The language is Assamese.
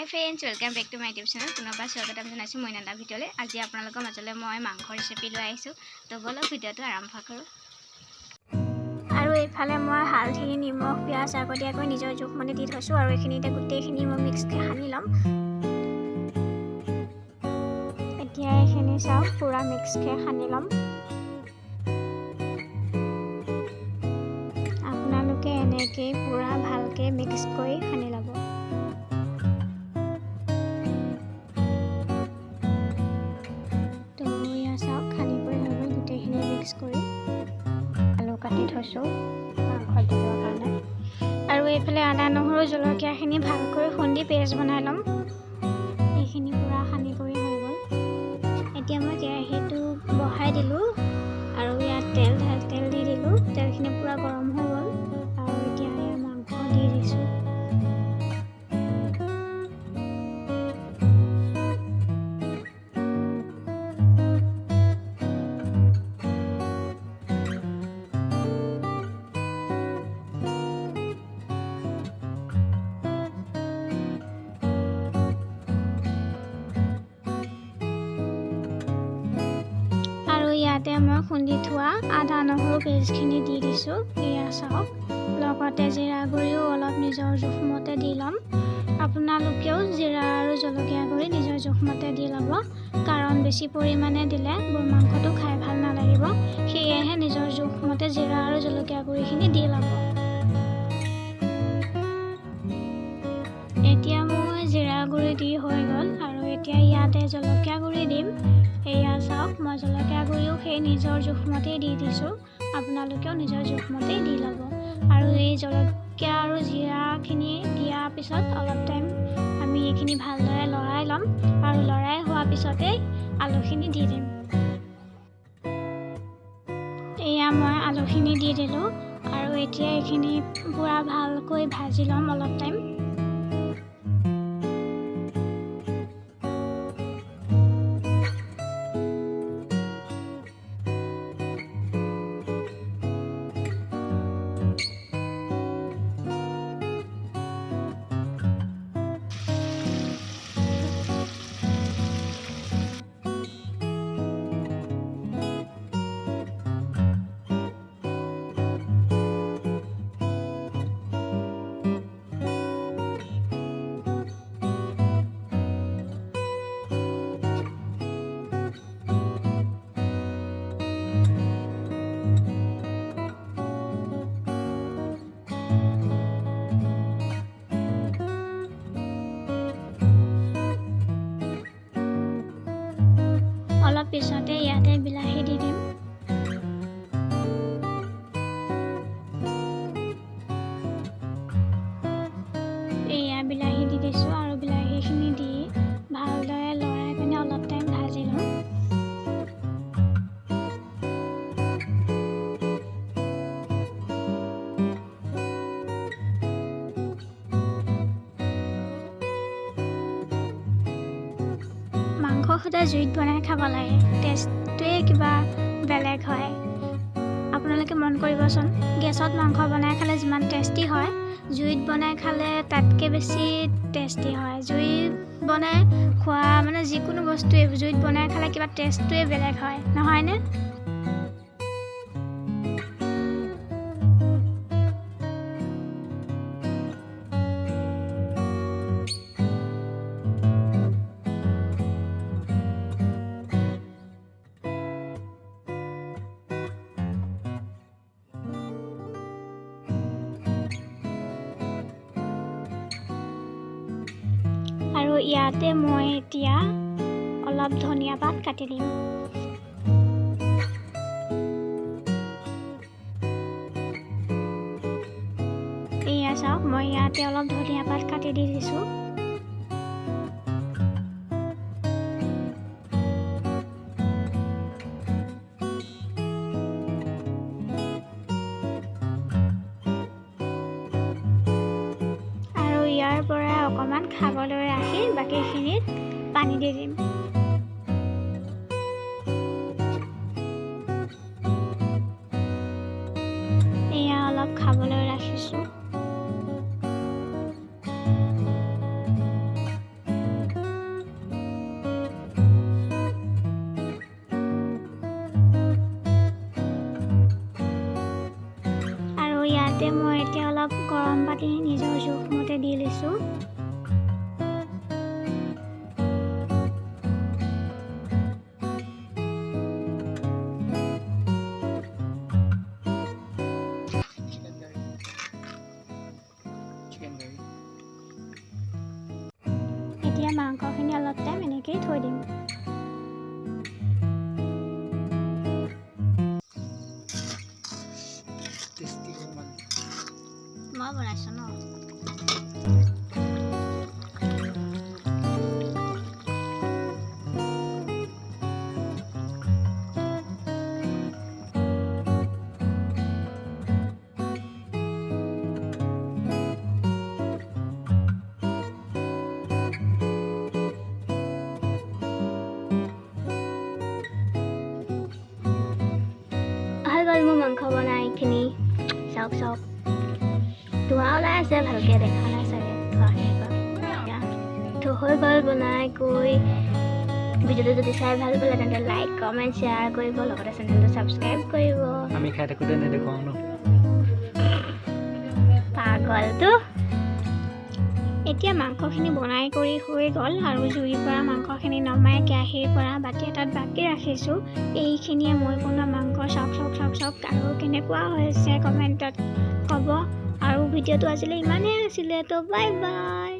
Hi friends, welcome back to my YouTube channel. পুনৰবাৰ স্বাগতম জনাইছো মই নন্দা ভিডিঅ'লে। আজি আপোনালোকৰ মাজলৈ মই মাংস ৰেচিপি লৈ আহিছো। তো বলক ভিডিঅ'টো আৰম্ভ কৰো। আৰু এইফালে মই হালধি, নিমখ, পিয়াজ আগতীয়াকৈ নিজৰ জোখমতে দি থৈছো আৰু এইখিনিতে গোটেইখিনি মই মিক্সকৈ সানি ল'ম। এতিয়া এইখিনি চাওক পুৰা মিক্সকৈ সানি ল'ম। আপোনালোকে এনেকৈ পুৰা ভালকৈ মিক্স কৰি সানি ল'ব। কৰি আলু কাটি থৈছো মাংস দিবৰ কাৰণে আৰু এইফালে আদা নহৰু জলকীয়াখিনি ভালকৈ খুন্দি পেষ্ট বনাই ল'ম। এইখিনি পুৰা সানি কৰি হৈ গ'ল। এতিয়া মই কেৰাহীটো বহাই দিলোঁ আৰু ইয়াত তেল দি দিলোঁ। তেলখিনি পুৰা গৰম হৈ গ'ল আৰু এতিয়া ইয়াত মাংস দি দিছোঁ। ইয়াতে মই খুন্দি থোৱা আদা নহৰু পেষ্টখিনি দি দিছোঁ। এয়া চাওক, লগতে জিৰা গুড়িও অলপ নিজৰ জোখমতে দি ল'ম। আপোনালোকেও জিৰা আৰু জলকীয়া গুড়ি নিজৰ জোখমতে দি ল'ব, কাৰণ বেছি পৰিমাণে দিলে মাংসটো খাই ভাল নালাগিব। সেয়েহে নিজৰ জোখমতে জিৰা আৰু জলকীয়া গুড়িখিনি দি ল'ব। এতিয়া মই জিৰা গুড়ি দি হৈ গ'ল আৰু এতিয়া ইয়াতে জলকীয়া গুড়ি দিম। এয়া চাওক, মই জলকীয়া গুড়িও সেই নিজৰ জোখমতেই দি দিছোঁ। আপোনালোকেও নিজৰ জোখমতেই দি ল'ব আৰু এই জলকীয়া আৰু জিৰাখিনি দিয়াৰ পিছত অলপ টাইম আমি এইখিনি ভালদৰে লৰাই ল'ম আৰু লৰাই হোৱাৰ পিছতেই আলুখিনি দি দিম। এয়া মই আলুখিনি দি দিলোঁ আৰু এতিয়া এইখিনি পূৰা ভালকৈ ভাজি ল'ম অলপ টাইম। অলপ পিছতে ইয়াতে বিলাহী দি দিম। এয়া বিলাহী দি দিছোঁ আৰু বিলাহীখিনি দি ভালদৰে লৰাই পিনে অলপ টাইম ভাজি ল'ম। মাংস সদায় জুইত বনাই খাব লাগে, টেষ্টটোৱে কিবা বেলেগ হয়। আপোনালোকে মন কৰিবচোন, গেছত মাংস বনাই খালে যিমান টেষ্টি হয়, জুইত বনাই খালে তাতকৈ বেছি টেষ্টি হয়। জুইত বনাই খোৱা মানে যিকোনো বস্তুৱে জুইত বনাই খালে কিবা টেষ্টটোৱে বেলেগ হয়, নহয়নে? আৰু ইয়াতে মই এতিয়া অলপ ধনিয়া পাত কাটি দিম। এয়া চাওক, মই ইয়াতে অলপ ধনিয়া পাত কাটি দি দিছোঁ। ইয়াৰ পৰা অকণমান খাবলৈ ৰাখি বাকীখিনিত পানী দি দিম। এয়া অলপ খাবলৈ ৰাখিছোঁ। জোখমতে দি লৈছোঁ। এতিয়া মাংসখিনি অলপ টাইম এনেকেই থৈ দিম। মই বনাইছোঁ ন। হৈ গ'ল মোৰ মাংস বনাই এইখিনি। চাওক চাওক ধোঁৱা ওলাই আছে, ভালকৈ দেখা নাই চাগে ধোঁৱাখিনি তো হৈ গ'ল বনাই কৈ। ভিডিঅ'টো যদি চাই ভাল পালে তেন্তে লাইক কমেণ্ট শ্বেয়াৰ কৰিব, লগতে চেনেলটো ছাবস্ক্ৰাইব কৰিব। আমি খাই থাকোঁতে নেদেখুৱাওঁ ন পাগলটো। এতিয়া মাংসখিনি বনাই কৰি হৈ গ'ল আৰু জুইৰ পৰা মাংসখিনি নমাই কেৰাহীৰ পৰা বাতি এটাত বাকি ৰাখিছোঁ। এইখিনিয়ে মই বনোৱা মাংস। চাওক আৰু কেনেকুৱা হৈছে কমেণ্টত ক'ব। আৰু ভিডিঅ'টো আজিলৈ ইমানেই আছিলে, তো বাই বাই।